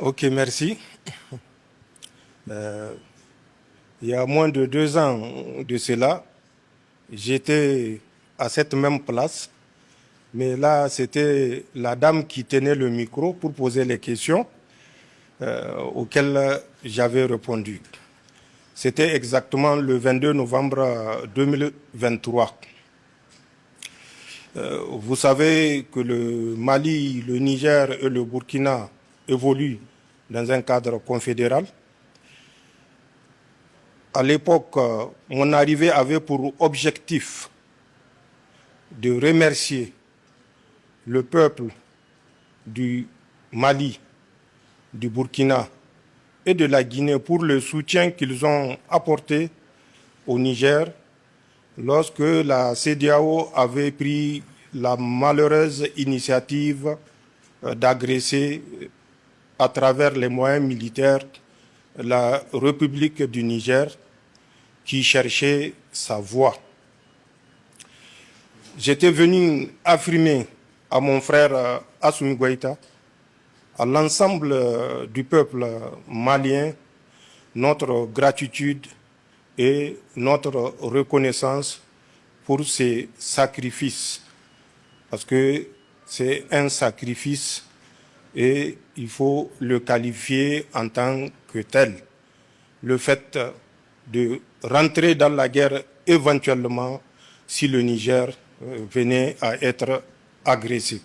Ok, merci. Il y a moins de 2 ans de cela, j'étais à cette même place, mais là, c'était la dame qui tenait le micro pour poser les questions auxquelles j'avais répondu. C'était exactement le 22 novembre 2023. Vous savez que le Mali, le Niger et le Burkina évoluent dans un cadre confédéral. À l'époque, mon arrivée avait pour objectif de remercier le peuple du Mali, du Burkina et de la Guinée pour le soutien qu'ils ont apporté au Niger lorsque la CEDEAO avait pris la malheureuse initiative d'agresser à travers les moyens militaires la République du Niger qui cherchait sa voie. J'étais venu affirmer à mon frère Assimi Goïta, à l'ensemble du peuple malien, notre gratitude et notre reconnaissance pour ces sacrifices. Parce que c'est un sacrifice et il faut le qualifier en tant que tel. Le fait de rentrer dans la guerre éventuellement si le Niger venait à être agressé.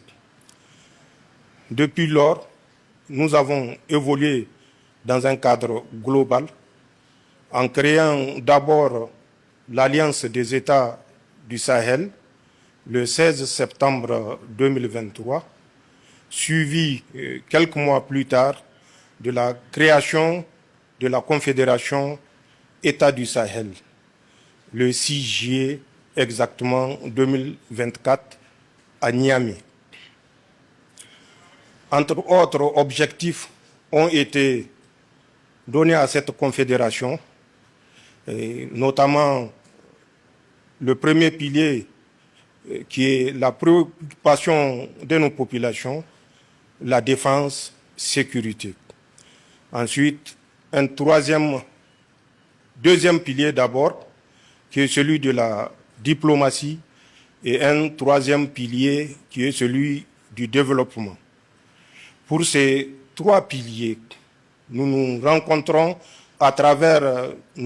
Depuis lors, nous avons évolué dans un cadre global en créant d'abord l'Alliance des États du Sahel le 16 septembre 2023, suivi quelques mois plus tard de la création de la Confédération États du Sahel, le 6 juillet exactement 2024 à Niamey. Entre autres objectifs ont été donnés à cette confédération, et notamment le premier pilier qui est la préoccupation de nos populations, la défense, sécurité. Ensuite, un deuxième pilier d'abord, qui est celui de la diplomatie, et un troisième pilier qui est celui du développement. Pour ces 3 piliers, nous nous rencontrons à travers